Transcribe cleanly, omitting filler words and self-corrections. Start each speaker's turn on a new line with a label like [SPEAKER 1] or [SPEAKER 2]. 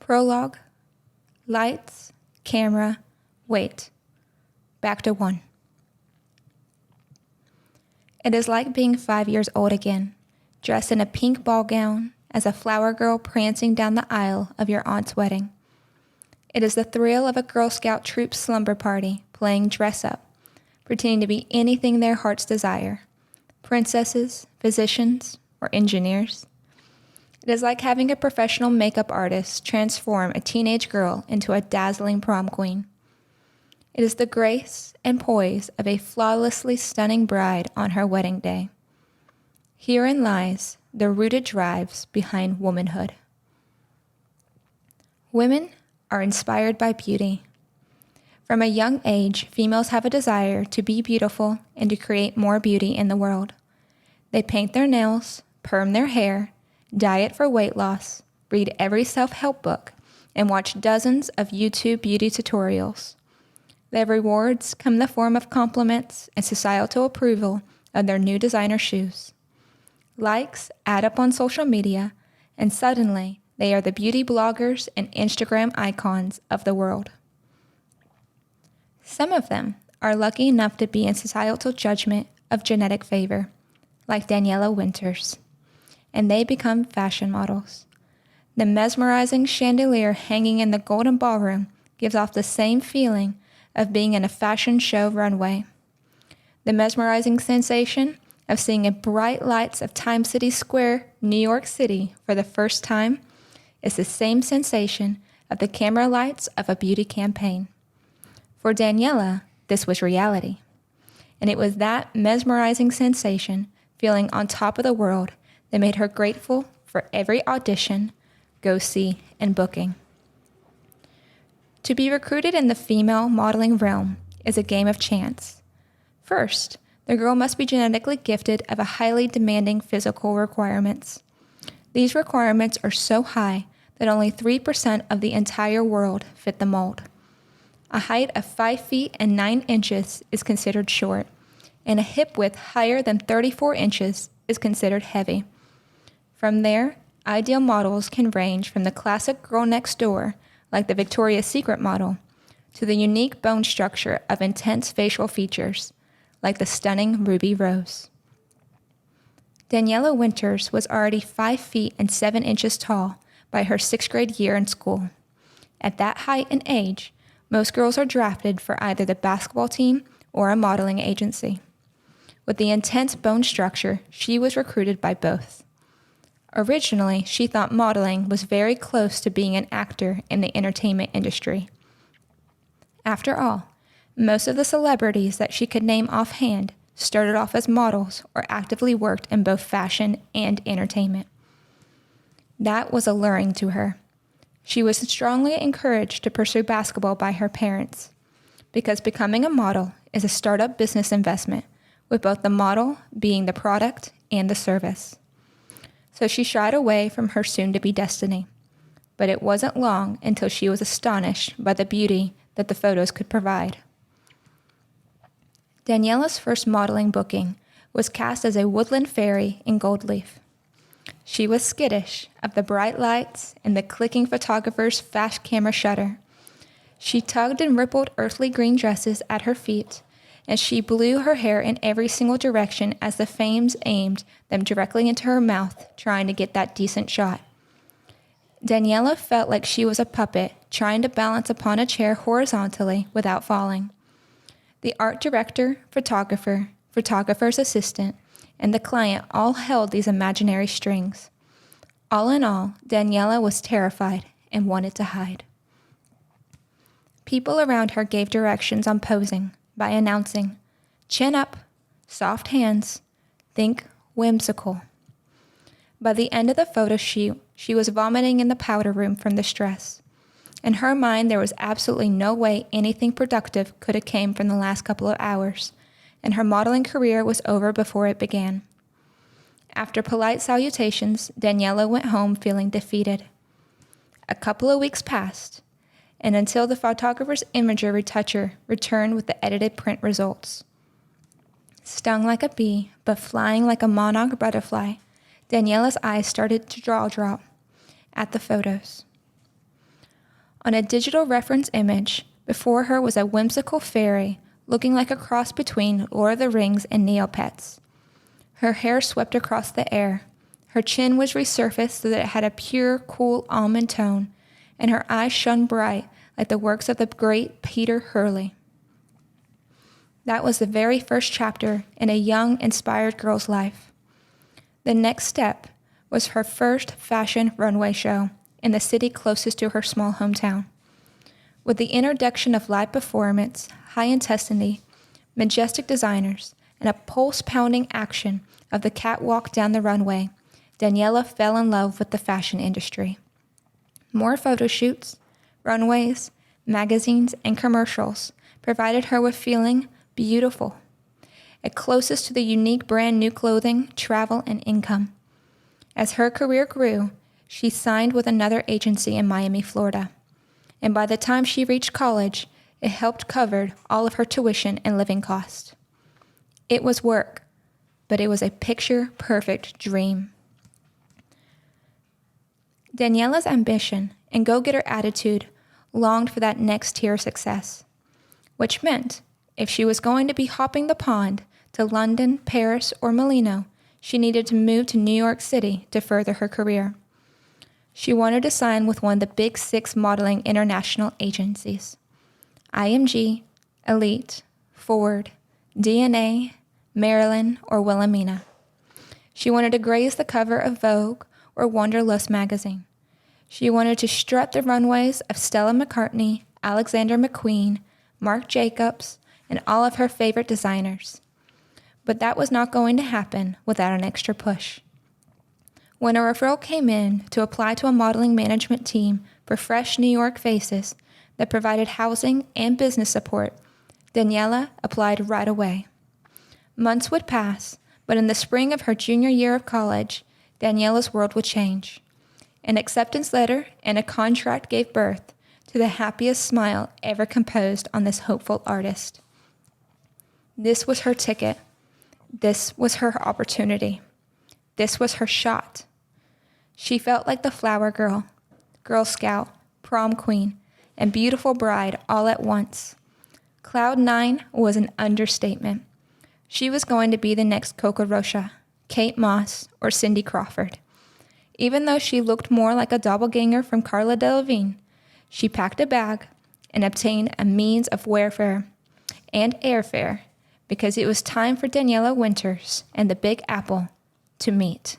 [SPEAKER 1] Prologue. Lights, camera, wait. Back to 1. It is like being 5 years old again, dressed in a pink ball gown as a flower girl prancing down the aisle of your aunt's wedding. It is the thrill of a Girl Scout troop slumber party playing dress-up, pretending to be anything their hearts desire, princesses, physicians, or engineers. It is like having a professional makeup artist transform a teenage girl into a dazzling prom queen. It is the grace and poise of a flawlessly stunning bride on her wedding day. Herein lies the rooted drives behind womanhood. Women are inspired by beauty. From a young age, females have a desire to be beautiful and to create more beauty in the world. They paint their nails, perm their hair, diet for weight loss, read every self-help book, and watch dozens of YouTube beauty tutorials. Their rewards come in the form of compliments and societal approval of their new designer shoes. Likes add up on social media, and suddenly they are the beauty bloggers and Instagram icons of the world. Some of them are lucky enough to be in societal judgment of genetic favor, like Daniela Winters, and they become fashion models. The mesmerizing chandelier hanging in the Golden Ballroom gives off the same feeling of being in a fashion show runway. The mesmerizing sensation of seeing the bright lights of Times City Square, New York City for the first time is the same sensation of the camera lights of a beauty campaign. For Daniela, this was reality. And it was that mesmerizing sensation, feeling on top of the world, that made her grateful for every audition, go-see, and booking. To be recruited in the female modeling realm is a game of chance. First, the girl must be genetically gifted of a highly demanding physical requirements. These requirements are so high that only 3% of the entire world fit the mold. A height of 5 feet and 9 inches is considered short, and a hip width higher than 34 inches is considered heavy. From there, ideal models can range from the classic girl next door, like the Victoria's Secret model, to the unique bone structure of intense facial features, like the stunning Ruby Rose. Daniela Winters was already 5 feet and 7 inches tall by her 6th grade year in school. At that height and age, most girls are drafted for either the basketball team or a modeling agency. With the intense bone structure, she was recruited by both. Originally, she thought modeling was very close to being an actor in the entertainment industry. After all, most of the celebrities that she could name offhand started off as models or actively worked in both fashion and entertainment. That was alluring to her. She was strongly encouraged to pursue basketball by her parents, because becoming a model is a startup business investment, with both the model being the product and the service. So she shied away from her soon-to-be destiny. But it wasn't long until she was astonished by the beauty that the photos could provide. Daniela's first modeling booking was cast as a woodland fairy in gold leaf. She was skittish of the bright lights and the clicking photographer's fast camera shutter. She tugged and rippled earthly green dresses at her feet, and she blew her hair in every single direction as the fames aimed them directly into her mouth, trying to get that decent shot. Daniela felt like she was a puppet trying to balance upon a chair horizontally without falling. The art director, photographer, photographer's assistant, and the client all held these imaginary strings. All in all, Daniela was terrified and wanted to hide. People around her gave directions on posing by announcing, "Chin up, soft hands, think whimsical." By the end of the photo shoot, she was vomiting in the powder room from the stress. In her mind, there was absolutely no way anything productive could have came from the last couple of hours, and her modeling career was over before it began. After polite salutations, Daniela went home feeling defeated. A couple of weeks passed, and until the photographer's imagery retoucher returned with the edited print results. Stung like a bee, but flying like a monarch butterfly, Daniela's eyes started to drop at the photos. On a digital reference image, before her was a whimsical fairy looking like a cross between Lord of the Rings and Neopets. Her hair swept across the air. Her chin was resurfaced so that it had a pure, cool almond tone, and her eyes shone bright like the works of the great Peter Hurley. That was the very first chapter in a young, inspired girl's life. The next step was her first fashion runway show in the city closest to her small hometown. With the introduction of live performance, high intensity, majestic designers, and a pulse-pounding action of the catwalk down the runway, Daniela fell in love with the fashion industry. More photo shoots, runways, magazines, and commercials provided her with feeling beautiful, at closest to the unique brand new clothing, travel, and income. As her career grew, she signed with another agency in Miami, Florida. And by the time she reached college, it helped cover all of her tuition and living costs. It was work, but it was a picture-perfect dream. Daniela's ambition and go-getter attitude longed for that next tier of success, which meant if she was going to be hopping the pond to London, Paris, or Milano, she needed to move to New York City to further her career. She wanted to sign with one of the big 6 modeling international agencies: IMG, Elite, Ford, DNA, Marilyn, or Wilhelmina. She wanted to graze the cover of Vogue or Wanderlust magazine. She wanted to strut the runways of Stella McCartney, Alexander McQueen, Marc Jacobs, and all of her favorite designers. But that was not going to happen without an extra push. When a referral came in to apply to a modeling management team for fresh New York faces that provided housing and business support, Daniela applied right away. Months would pass, but in the spring of her junior year of college, Daniela's world would change. An acceptance letter and a contract gave birth to the happiest smile ever composed on this hopeful artist. This was her ticket. This was her opportunity. This was her shot. She felt like the flower girl, Girl Scout, prom queen, and beautiful bride all at once. Cloud 9 was an understatement. She was going to be the next Coco Rocha, Kate Moss, or Cindy Crawford. Even though she looked more like a doppelganger from Carla Delevingne, she packed a bag and obtained a means of warfare and airfare because it was time for Daniela Winters and the Big Apple to meet.